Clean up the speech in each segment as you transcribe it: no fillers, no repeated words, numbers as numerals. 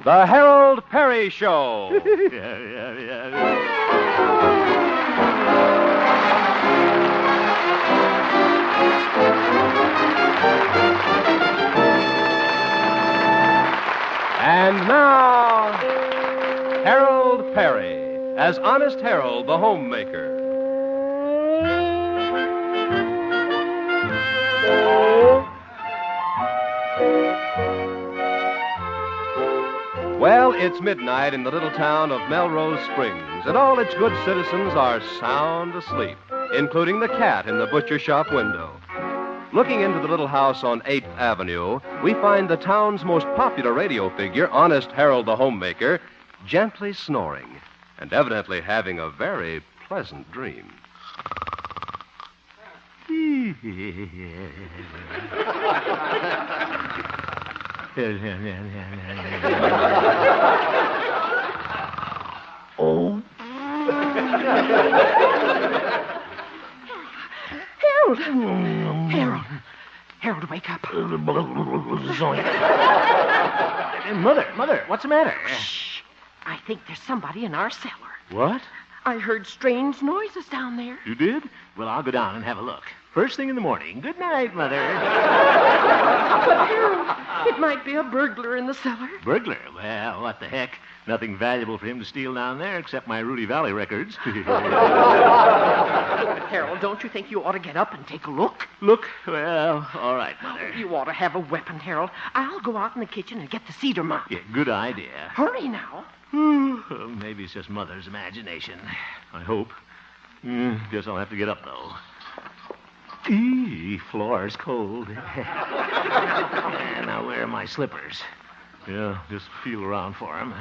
The Harold Peary Show. And now, Harold Peary as Honest Harold the Homemaker. Well, it's midnight in the little town of Melrose Springs, and all its good citizens are sound asleep, including the cat in the butcher shop window. Looking into the little house on 8th Avenue, we find the town's most popular radio figure, Honest Harold the Homemaker, gently snoring and evidently having a very pleasant dream. Oh. Harold, wake up. Mother, what's the matter? Shh. I think there's somebody in our cellar. What? I heard strange noises down there. You did? Well, I'll go down and have a look. First thing in the morning. Good night, Mother. But, Harold, it might be a burglar in the cellar. Burglar? Well, what the heck? Nothing valuable for him to steal down there except my Rudy Valley records. Harold, don't you think you ought to get up and take a look? Look? Well, all right, Mother. You ought to have a weapon, Harold. I'll go out in the kitchen and get the cedar mop. Yeah, good idea. Hurry now. Well, maybe it's just Mother's imagination. I hope. Guess I'll have to get up, though. Floor's cold. Now, where are my slippers? Yeah, just feel around for them.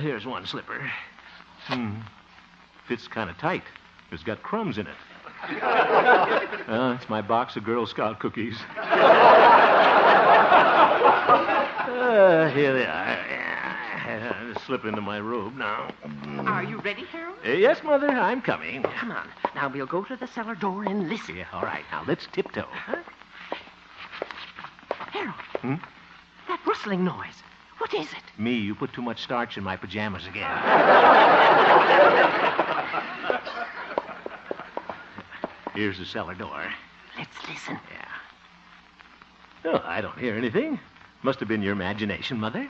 Here's one slipper. Fits kind of tight. It's got crumbs in it. It's my box of Girl Scout cookies. Here they are. Just slip into my robe now. Are you ready, Harold? Yes, Mother, I'm coming. Come on. Now we'll go to the cellar door and listen. Yeah, all right. Now let's tiptoe. Huh? Harold. That rustling noise. What is it? Me, you put too much starch in my pajamas again. Here's the cellar door. Let's listen. Yeah. Oh, I don't hear anything. Must have been your imagination, Mother.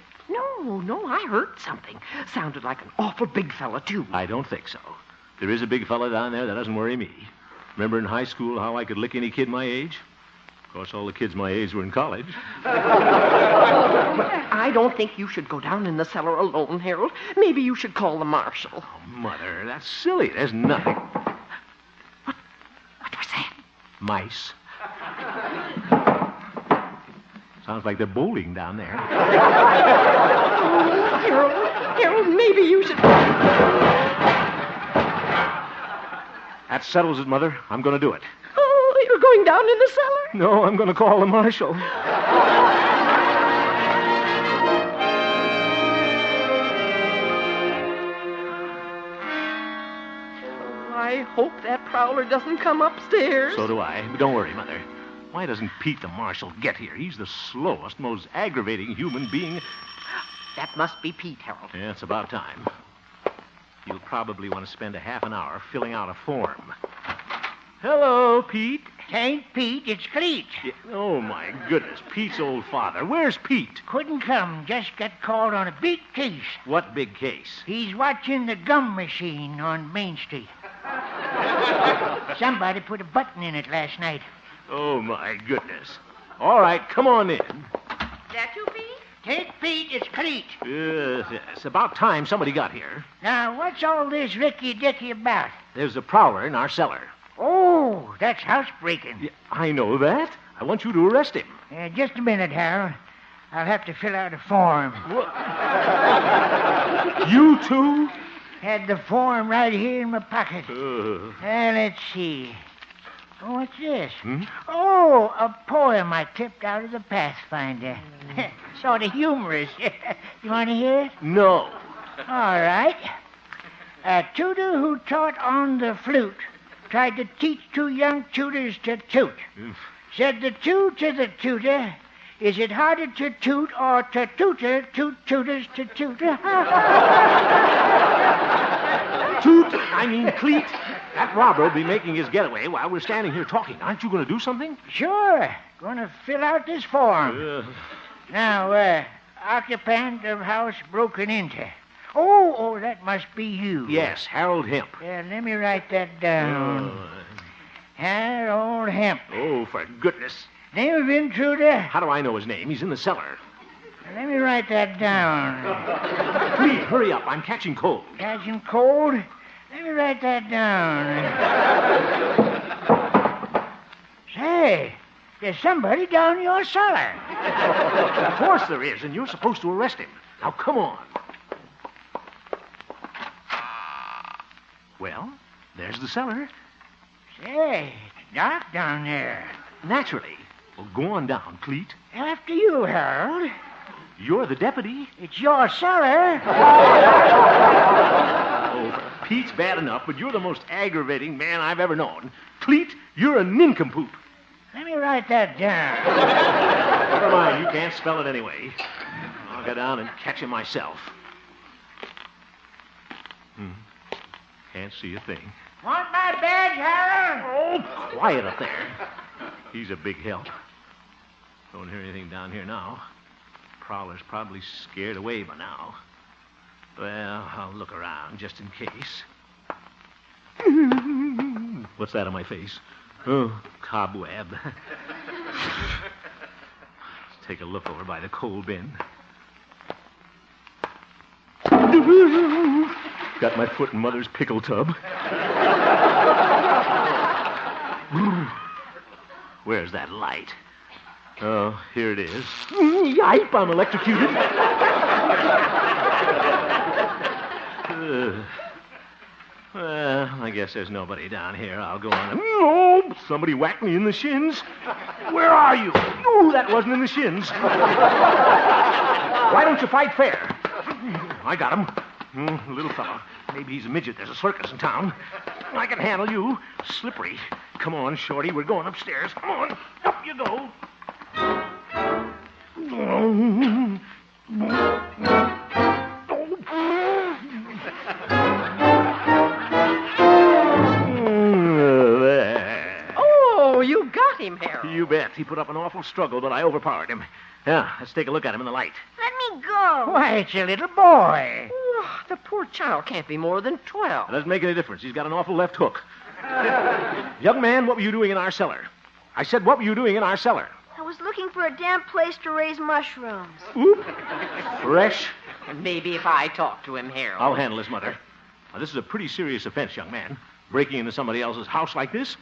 No, I heard something. Sounded like an awful big fella, too. I don't think so. There is a big fella down there that doesn't worry me. Remember in high school how I could lick any kid my age? Of course, all the kids my age were in college. I don't think you should go down in the cellar alone, Harold. Maybe you should call the marshal. Oh, Mother, that's silly. There's nothing. What was that? Mice. Sounds like they're bowling down there. Harold, maybe you should... That settles it, Mother. I'm going to do it. Oh, you're going down in the cellar? No, I'm going to call the marshal. I hope that prowler doesn't come upstairs. So do I. But don't worry, Mother. Why doesn't Pete the marshal get here? He's the slowest, most aggravating human being. That must be Pete, Harold. Yeah, it's about time. You'll probably want to spend a half an hour filling out a form. Hello, Pete. It ain't Pete, it's Cleet. Yeah, oh, my goodness. Pete's old father. Where's Pete? Couldn't come, just got called on a big case. What big case? He's watching the gum machine on Main Street. Somebody put a button in it last night. Oh, my goodness. All right, come on in. That you, Pete? Take Pete, it's Cleet. It's about time somebody got here. Now, what's all this ricky-dicky about? There's a prowler in our cellar. Oh, that's housebreaking. Yeah, I know that. I want you to arrest him. Just a minute, Harold. I'll have to fill out a form. What? You too? Had the form right here in my pocket. Let's see. Oh, what's this? Oh, a poem I clipped out of the Pathfinder. Sort of humorous. You want to hear it? No. All right. A tutor who taught on the flute tried to teach two young tutors to toot. Said the two to the tutor, Is it harder to toot or to tutor, tutors to tutor? Toot! I mean, Cleet. That robber will be making his getaway while we're standing here talking. Aren't you going to do something? Sure. Going to fill out this form. Now, occupant of house broken into. Oh, that must be you. Yes, Harold Hemp. Yeah, let me write that down. Harold Hemp. Oh, for goodness. Name of intruder? How do I know his name? He's in the cellar. Let me write that down. Cleet, hurry up. I'm catching cold. Catching cold? Let me write that down. Say, there's somebody down your cellar. Of course there is, and you're supposed to arrest him. Now, come on. Well, there's the cellar. Say, it's dark down there. Naturally. Well, go on down, Cleet. After you, Harold. You're the deputy. It's your cellar. Oh, Pete's bad enough, but you're the most aggravating man I've ever known. Cleet, you're a nincompoop. Let me write that down. Never mind, you can't spell it anyway. I'll go down and catch him myself. Can't see a thing. Want my badge, Harold? Oh, quiet up there. He's a big help. Don't hear anything down here now. Prowler's probably scared away by now. Well, I'll look around just in case. What's that on my face? Oh, cobweb. Let's take a look over by the coal bin. Got my foot in Mother's pickle tub. Where's that light? Oh, here it is. Yipe, I'm electrocuted. Well, I guess there's nobody down here. I'll go on. Oh, somebody whacked me in the shins. Where are you? Oh, that wasn't in the shins. Why don't you fight fair? I got him. Little fellow. Maybe he's a midget. There's a circus in town. I can handle you. Slippery. Come on, Shorty. We're going upstairs. Come on. Up you go. Oh, you got him, Harold. You bet. He put up an awful struggle, but I overpowered him. Yeah, let's take a look at him in the light. Let me go. Why, it's a little boy. Oh, the poor child can't be more than 12. It doesn't make any difference. He's got an awful left hook. Young man, what were you doing in our cellar? I said, what were you doing in our cellar? I was looking for a damp place to raise mushrooms. Oop. Fresh. Maybe if I talk to him, Harold. I'll handle this, Mother. Now, this is a pretty serious offense, young man. Breaking into somebody else's house like this.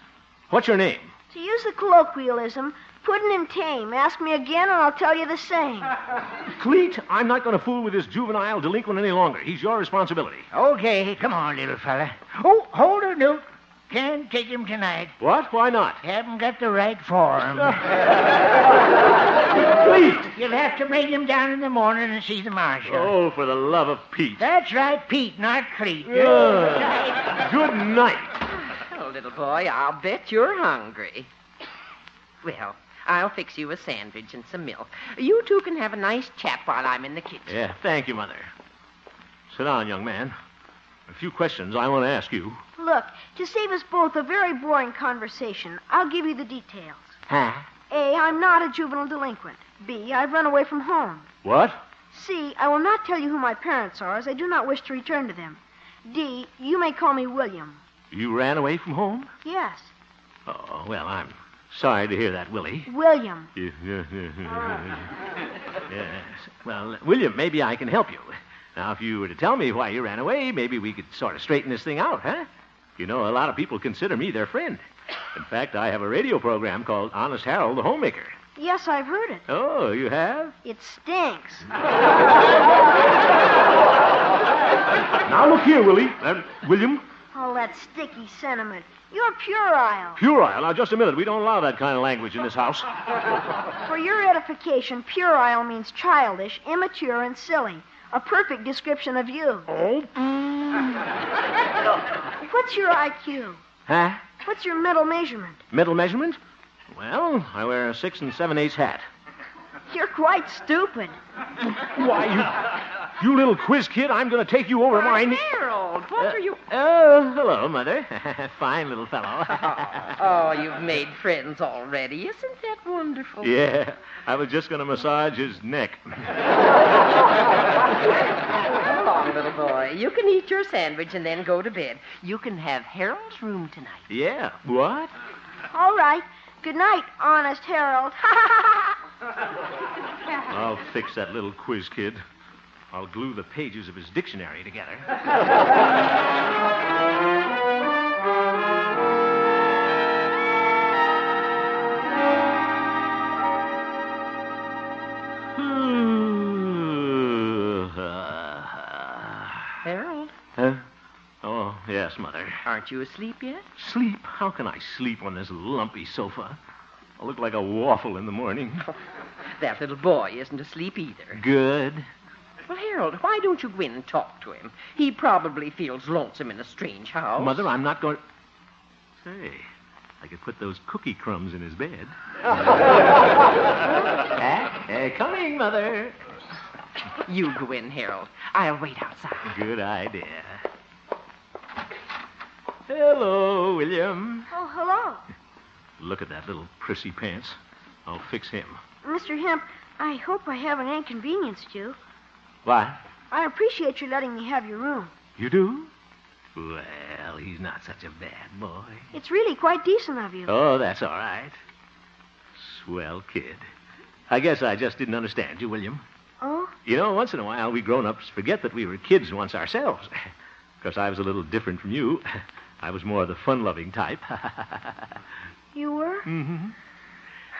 What's your name? To use the colloquialism, puddin' and tame. Ask me again and I'll tell you the same. Cleet, I'm not going to fool with this juvenile delinquent any longer. He's your responsibility. Okay, come on, little fella. Oh, hold it, Newt. Can't take him tonight. What? Why not? Haven't got the right form. Cleet! You'll have to bring him down in the morning and see the marshal. Oh, for the love of Pete. That's right, Pete, not Cleet. Good night. Oh, little boy, I'll bet you're hungry. Well, I'll fix you a sandwich and some milk. You two can have a nice chat while I'm in the kitchen. Yeah, thank you, Mother. Sit down, young man. A few questions I want to ask you. Look, to save us both a very boring conversation, I'll give you the details. Huh? A, I'm not a juvenile delinquent. B, I've run away from home. What? C, I will not tell you who my parents are, as I do not wish to return to them. D, you may call me William. You ran away from home? Yes, Oh, well, I'm sorry to hear that, Willie. William. Yes. Well, William, maybe I can help you. Now, if you were to tell me why you ran away, maybe we could sort of straighten this thing out, huh? You know, a lot of people consider me their friend. In fact, I have a radio program called Honest Harold the Homemaker. Yes, I've heard it. Oh, you have? It stinks. Now, look here, Willie. William. All that sticky sentiment. You're puerile. Puerile. Now, just a minute. We don't allow that kind of language in this house. For your edification, puerile means childish, immature, and silly. A perfect description of you. Oh? What's your IQ? Huh? What's your mental measurement? Mental measurement? Well, I wear a 6 7/8 hat. You're quite stupid. Why, you little quiz kid, I'm going to take you over my knee. Harold, what are you... Hello, Mother. Fine little fellow. Oh, you've made friends already. Isn't that wonderful? Yeah, I was just going to massage his neck. Come along, little boy. You can eat your sandwich and then go to bed. You can have Harold's room tonight. Yeah, what? All right. Good night, honest Harold. I'll fix that little quiz kid. I'll glue the pages of his dictionary together. Harold? Huh? Oh, yes, Mother. Aren't you asleep yet? Sleep? How can I sleep on this lumpy sofa? I look like a waffle in the morning. That little boy isn't asleep either. Good. Well, Harold, why don't you go in and talk to him? He probably feels lonesome in a strange house. Mother, I'm not going... Say, I could put those cookie crumbs in his bed. Coming, Mother. You go in, Harold. I'll wait outside. Good idea. Hello, William. Oh, hello. Look at that little prissy pants. I'll fix him. Mr. Hemp, I hope I haven't inconvenienced you. What? I appreciate you letting me have your room. You do? Well, he's not such a bad boy. It's really quite decent of you. Oh, that's all right. Swell kid. I guess I just didn't understand you, William. Oh? You know, once in a while, we grown-ups forget that we were kids once ourselves. Because I was a little different from you. I was more of the fun-loving type. You were? Mm-hmm.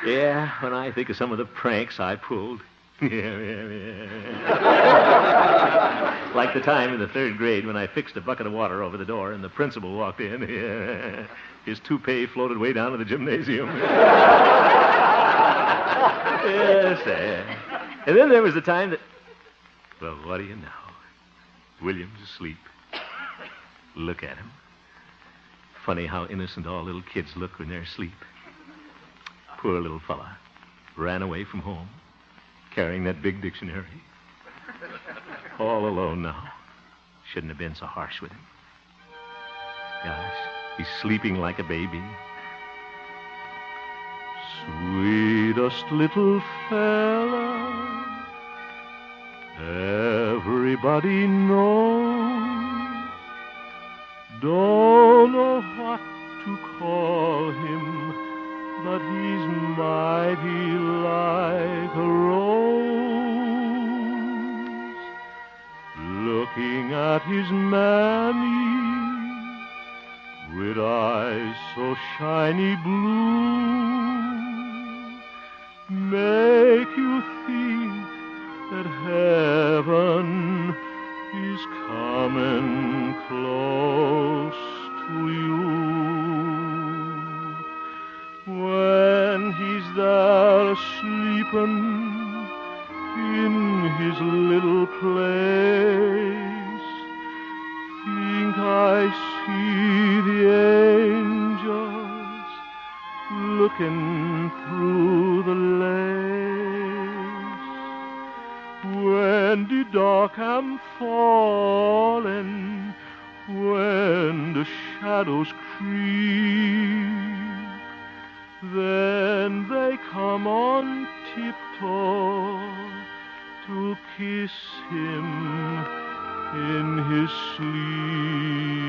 Yeah, when I think of some of the pranks I pulled. Like the time in the 3rd grade when I fixed a bucket of water over the door and the principal walked in. His toupee floated way down to the gymnasium. Yes, and then there was the time that... Well, what do you know? William's asleep. Look at him. Funny how innocent all little kids look when they're asleep. Poor little fella. Ran away from home, carrying that big dictionary. All alone now. Shouldn't have been so harsh with him. Gosh, he's sleeping like a baby. Sweetest little fella, everybody knows. Don't know what to call him, but he's mighty like a rose. Looking at his mammy with eyes so shiny blue, make you think that heaven is coming close to you. When he's there sleeping in his little place, think I see the angels looking through the lace. When the dark am falling, when the shadows creep, then they come on tiptoe to kiss him in his sleep.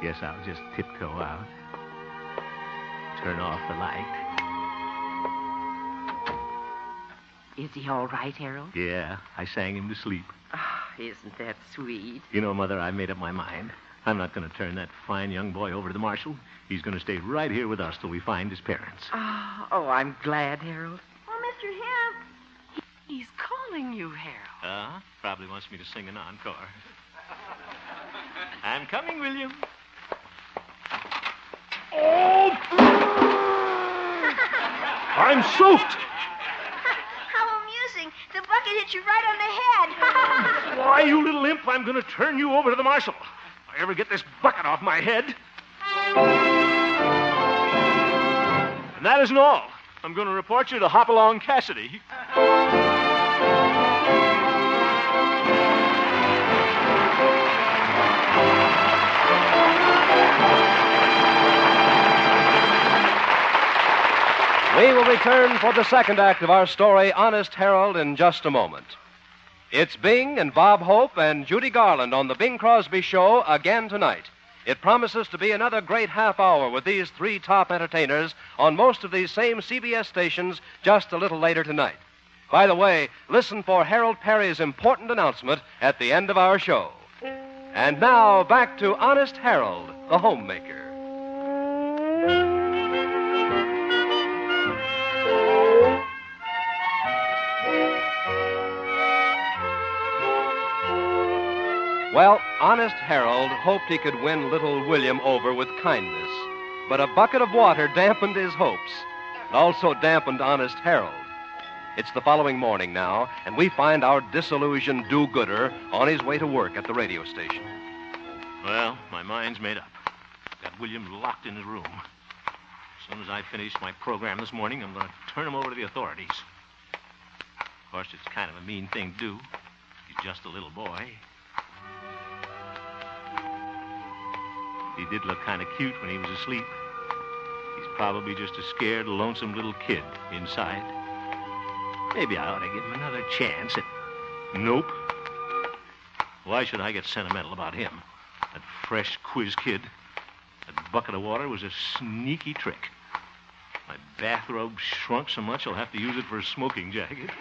Guess I'll just tiptoe out. Turn off the light. Is he all right, Harold? Yeah, I sang him to sleep. Oh, isn't that sweet? You know, Mother, I made up my mind. I'm not going to turn that fine young boy over to the marshal. He's going to stay right here with us till we find his parents. Oh, I'm glad, Harold. Oh, Mr. Hemp. He's calling you, Harold. Probably wants me to sing an encore. I'm coming, William. Oh! I'm soaked! How amusing. The bucket hit you right on the head. Why, you little imp, I'm going to turn you over to the marshal. I ever get this bucket off my head. And that isn't all. I'm going to report you to Hopalong Cassidy. We will return for the second act of our story, Honest Harold, in just a moment. It's Bing and Bob Hope and Judy Garland on the Bing Crosby Show again tonight. It promises to be another great half hour with these three top entertainers on most of these same CBS stations just a little later tonight. By the way, listen for Harold Peary's important announcement at the end of our show. And now, back to Honest Harold, the homemaker. Well, Honest Harold hoped he could win little William over with kindness, but a bucket of water dampened his hopes, and also dampened Honest Harold. It's the following morning now, and we find our disillusioned do-gooder on his way to work at the radio station. Well, my mind's made up. Got William locked in his room. As soon as I finish my program this morning, I'm going to turn him over to the authorities. Of course, it's kind of a mean thing to do. He's just a little boy. He did look kind of cute when he was asleep. He's probably just a scared, lonesome little kid inside. Maybe I ought to give him another chance at... Nope. Why should I get sentimental about him? That fresh quiz kid. That bucket of water was a sneaky trick. My bathrobe shrunk so much I'll have to use it for a smoking jacket.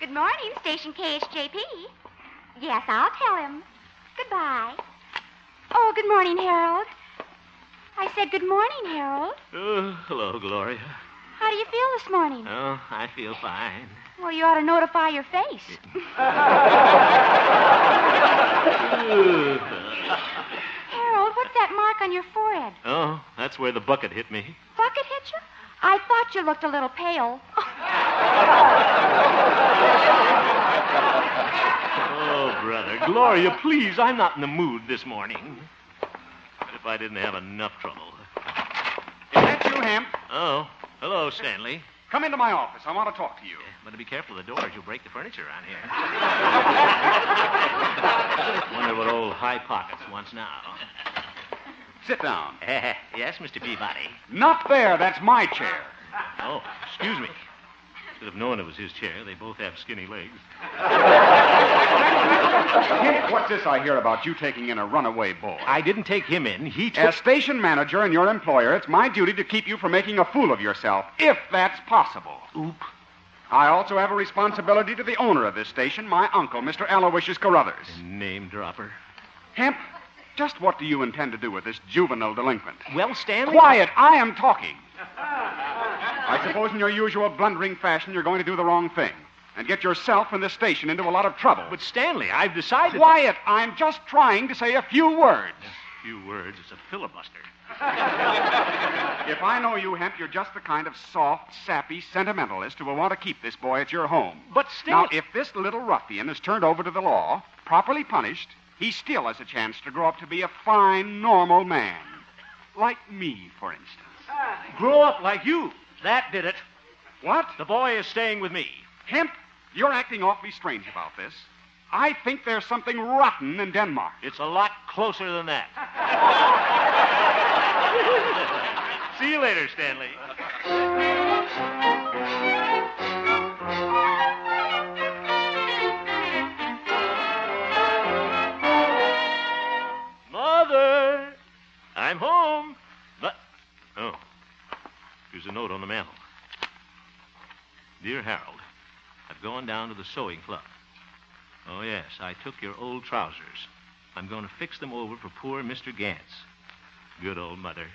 Good morning, Station KHJP. Yes, I'll tell him. Goodbye. Oh, good morning, Harold. I said good morning, Harold. Oh, hello, Gloria. How do you feel this morning? Oh, I feel fine. Well, you ought to notify your face. Harold, what's that mark on your forehead? Oh, that's where the bucket hit me. Bucket hit you? I thought you looked a little pale. Oh, brother. Gloria, please, I'm not in the mood this morning. But if I didn't have enough trouble. Is that you, Hemp? Oh, hello, Stanley. Come into my office. I want to talk to you. Better be careful of the doors. You'll break the furniture around here. Wonder what old High Pockets wants now. Sit down. Yes, Mr. Peabody. Not there. That's my chair. Oh, excuse me. Should have known it was his chair. They both have skinny legs. What's this I hear about you taking in a runaway boy? I didn't take him in. He took... As station manager and your employer, it's my duty to keep you from making a fool of yourself, if that's possible. Oop. I also have a responsibility to the owner of this station, my uncle, Mr. Aloysius Carruthers. Name dropper. Hemp, just what do you intend to do with this juvenile delinquent? Well, Stanley... Quiet! I am talking. I suppose in your usual blundering fashion you're going to do the wrong thing and get yourself and this station into a lot of trouble. But, Stanley, I've decided... Quiet! I'm just trying to say a few words. A few words? It's a filibuster. If I know you, Hemp, you're just the kind of soft, sappy sentimentalist who will want to keep this boy at your home. But, Stanley... Now, if this little ruffian is turned over to the law, properly punished, he still has a chance to grow up to be a fine, normal man. Like me, for instance. Grow up like you. That did it. What? The boy is staying with me. Hemp, you're acting awfully strange about this. I think there's something rotten in Denmark. It's a lot closer than that. See you later, Stanley. Mother, I'm home. But, oh, here's a note on the mantel. Dear Harold, I've gone down to the sewing club. Oh, yes, I took your old trousers. I'm going to fix them over for poor Mr. Gantz. Good old mother.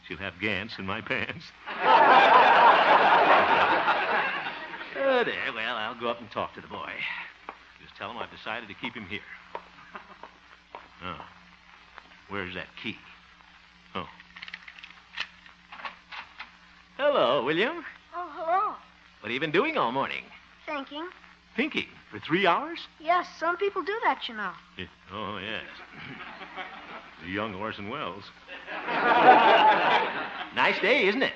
She'll have Gantz in my pants. Oh, there. Well, I'll go up and talk to the boy. Just tell him I've decided to keep him here. Oh, where's that key? Oh. Hello, William. Oh, hello. What have you been doing all morning? Thinking. thinking for 3 hours? Yes, some people do that, you know. Oh, yes. The young Orson Welles. Nice day, isn't it?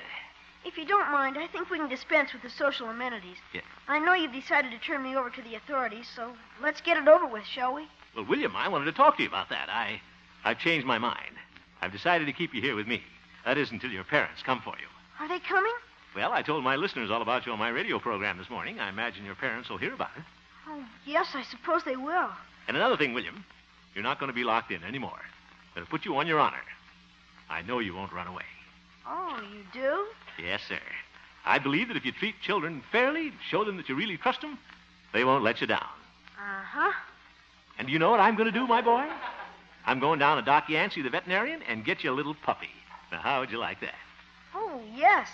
If you don't mind, I think we can dispense with the social amenities. Yeah. I know you've decided to turn me over to the authorities, so let's get it over with, shall we? Well, William, I wanted to talk to you about that. I've changed my mind. I've decided to keep you here with me. That is until your parents come for you. Are they coming? Well, I told my listeners all about you on my radio program this morning. I imagine your parents will hear about it. Oh, yes, I suppose they will. And another thing, William, you're not going to be locked in anymore. They'll put you on your honor. I know you won't run away. Oh, you do? Yes, sir. I believe that if you treat children fairly, show them that you really trust them, they won't let you down. Uh-huh. And do you know what I'm going to do, my boy? I'm going down to Doc Yancey, the veterinarian, and get you a little puppy. Now, how would you like that? Oh, yes.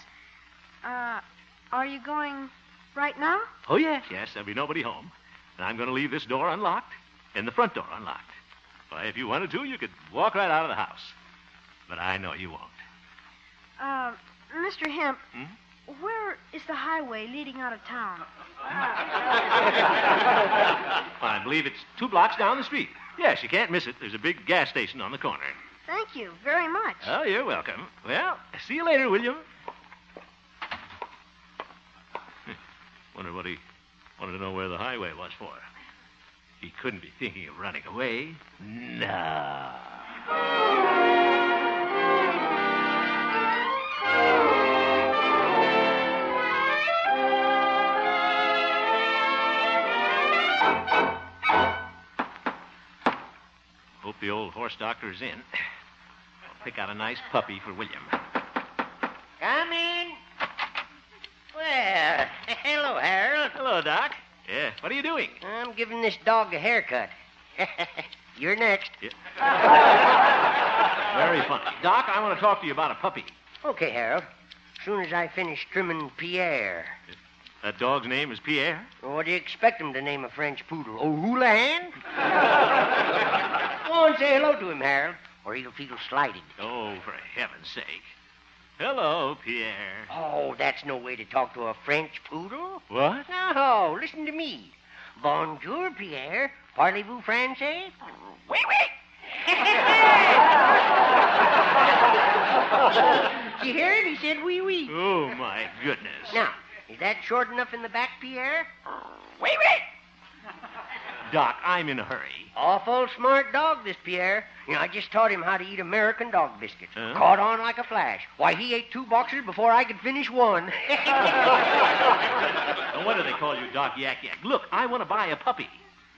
Are you going right now? Oh, yes. There'll be nobody home. And I'm going to leave this door unlocked and the front door unlocked. Why, if you wanted to, you could walk right out of the house. But I know you won't. Mr. Hemp, where is the highway leading out of town? Well, I believe it's 2 blocks down the street. Yes, you can't miss it. There's a big gas station on the corner. Thank you very much. Oh, you're welcome. Well, see you later, William. Wonder what he wanted to know where the highway was for. He couldn't be thinking of running away. No. Hope the old horse doctor's in. I'll pick out a nice puppy for William. Come in. Well, hello, Harold. Hello, Doc. Yeah, what are you doing? I'm giving this dog a haircut. You're next. Yeah. Very funny. Doc, I want to talk to you about a puppy. Okay, Harold. As soon as I finish trimming Pierre. That dog's name is Pierre? Well, what do you expect him to name a French poodle? Oh, Houlihan? Go on, say hello to him, Harold, or he'll feel slighted. Oh, for heaven's sake. Hello, Pierre. Oh, that's no way to talk to a French poodle. What? No, listen to me. Bonjour, Pierre. Parlez-vous français? Oui, oui. Did you hear it? He said oui, oui. Oh, my goodness. Now, is that short enough in the back, Pierre? Oui, oui. Doc, I'm in a hurry. Awful smart dog, this Pierre. You know, I just taught him how to eat American dog biscuits. Huh? Caught on like a flash. Why, he ate 2 boxes before I could finish one. No wonder they call you Doc Yak Yak. Look, I want to buy a puppy.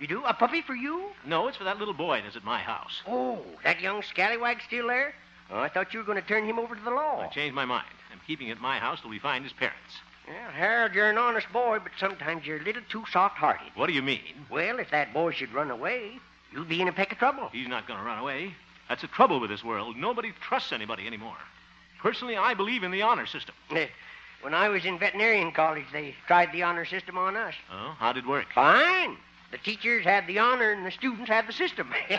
You do? A puppy for you? No, it's for that little boy that's at my house. Oh, that young scallywag still there? Oh, I thought you were going to turn him over to the law. I changed my mind. I'm keeping it at my house till we find his parents. Well, Harold, you're an honest boy, but sometimes you're a little too soft-hearted. What do you mean? Well, if that boy should run away, you'll be in a peck of trouble. He's not going to run away. That's the trouble with this world. Nobody trusts anybody anymore. Personally, I believe in the honor system. When I was in veterinarian college, they tried the honor system on us. Oh, how'd it work? Fine. The teachers had the honor and the students had the system. So,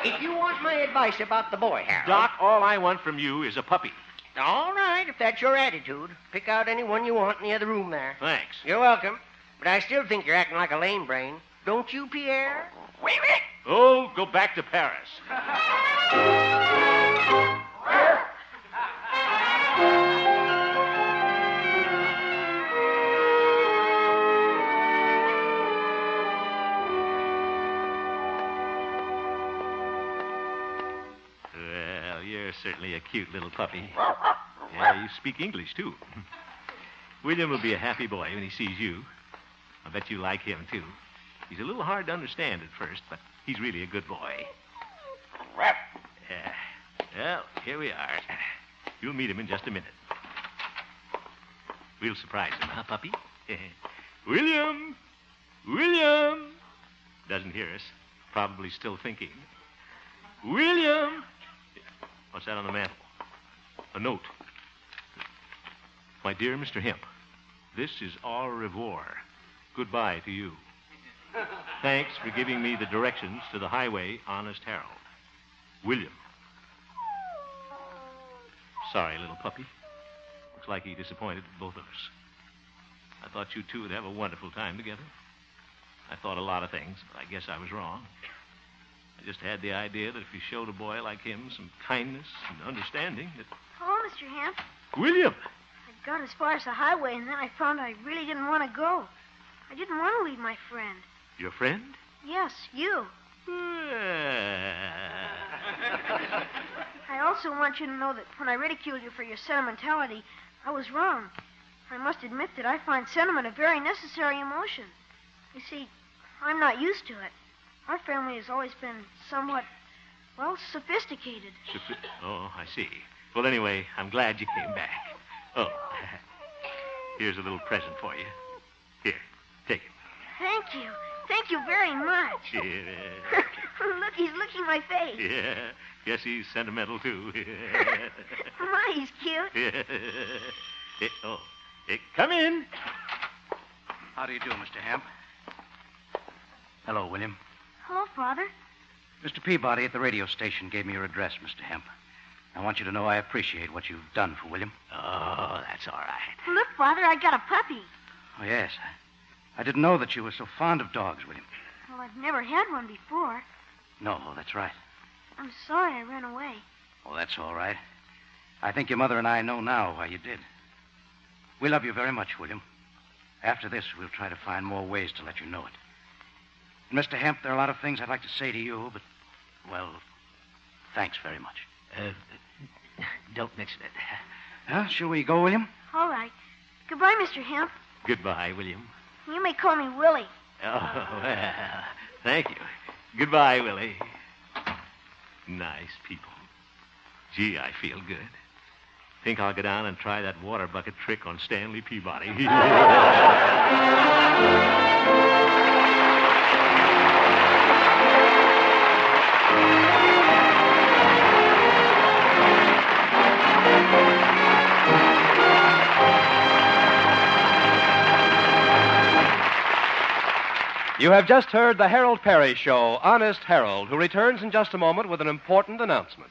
if you want my advice about the boy, Harold... Doc, all I want from you is a puppy. All right, if that's your attitude. Pick out any one you want in the other room there. Thanks. You're welcome. But I still think you're acting like a lame brain. Don't you, Pierre? Oui, oui. Oh, go back to Paris. Well, you're certainly a cute little puppy. Yeah, you speak English, too. William will be a happy boy when he sees you. I bet you like him, too. He's a little hard to understand at first, but he's really a good boy. Yeah. Well, here we are. You'll meet him in just a minute. We'll surprise him, huh, puppy? William! William! Doesn't hear us. Probably still thinking. William! What's that on the mantel? A note. My dear Mr. Hemp, this is au revoir. Goodbye to you. Thanks for giving me the directions to the highway, Honest Harold. William. Sorry, little puppy. Looks like he disappointed both of us. I thought you two would have a wonderful time together. I thought a lot of things, but I guess I was wrong. I just had the idea that if you showed a boy like him some kindness and understanding, that... Hello, Mr. Hemp. William! I got as far as the highway, and then I found I really didn't want to go. I didn't want to leave my friend. Your friend? Yes, you. I also want you to know that when I ridiculed you for your sentimentality, I was wrong. I must admit that I find sentiment a very necessary emotion. You see, I'm not used to it. Our family has always been somewhat, well, sophisticated. Oh, I see. Well, anyway, I'm glad you came back. Oh, here's a little present for you. Here, take it. Thank you. Thank you very much. Yeah. Look, he's licking my face. Yeah. Guess he's sentimental, too. My, he's cute. Yeah. Come in. How do you do, Mr. Hemp? Hello, William. Hello, Father. Mr. Peabody at the radio station gave me your address, Mr. Hemp. I want you to know I appreciate what you've done for William. Oh, that's all right. Look, Father, I got a puppy. Oh, yes. I didn't know that you were so fond of dogs, William. Well, I've never had one before. No, that's right. I'm sorry I ran away. Oh, that's all right. I think your mother and I know now why you did. We love you very much, William. After this, we'll try to find more ways to let you know it. And Mr. Hemp, there are a lot of things I'd like to say to you, but, well, thanks very much. Don't mention it. Huh? Shall we go, William? All right. Goodbye, Mr. Hemp. Goodbye, William. You may call me Willie. Oh, well, thank you. Goodbye, Willie. Nice people. Gee, I feel good. Think I'll go down and try that water bucket trick on Stanley Peabody. You have just heard the Harold Peary Show, Honest Harold, who returns in just a moment with an important announcement.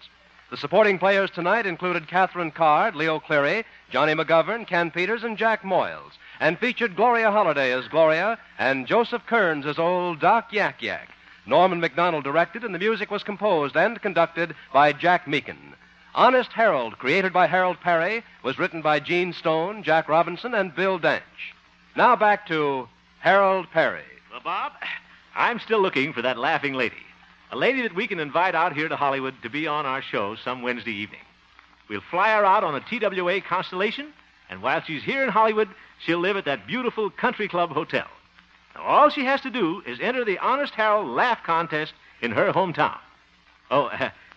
The supporting players tonight included Catherine Card, Leo Cleary, Johnny McGovern, Ken Peters, and Jack Moyles, and featured Gloria Holliday as Gloria and Joseph Kearns as old Doc Yak Yak. Norman McDonald directed, and the music was composed and conducted by Jack Meakin. Honest Harold, created by Harold Peary, was written by Gene Stone, Jack Robinson, and Bill Dench. Now back to Harold Peary. Well, Bob, I'm still looking for that laughing lady. A lady that we can invite out here to Hollywood to be on our show some Wednesday evening. We'll fly her out on a TWA Constellation, and while she's here in Hollywood, she'll live at that beautiful Country Club Hotel. Now, all she has to do is enter the Honest Harold Laugh Contest in her hometown. Oh,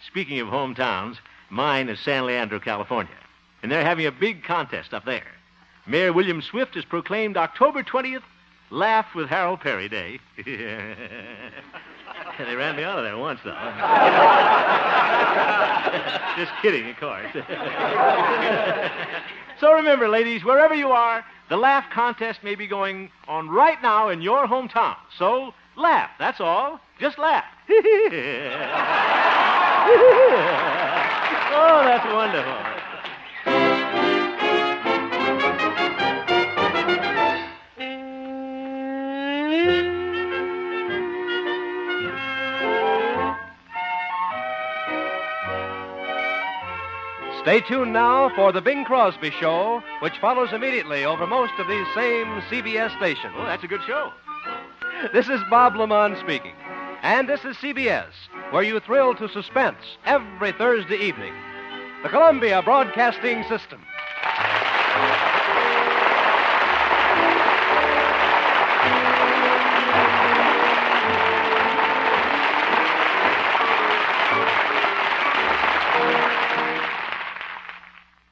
speaking of hometowns, mine is San Leandro, California, and they're having a big contest up there. Mayor William Swift has proclaimed October 20th Laugh with Harold Peary Day. They ran me out of there once, though. Just kidding, of course. So remember, ladies, wherever you are, the laugh contest may be going on right now in your hometown. So laugh, that's all. Just laugh. Oh, that's wonderful. Stay tuned now for The Bing Crosby Show, which follows immediately over most of these same CBS stations. Oh, that's a good show. This is Bob Lamont speaking. And this is CBS, where you thrill to suspense every Thursday evening. The Columbia Broadcasting System.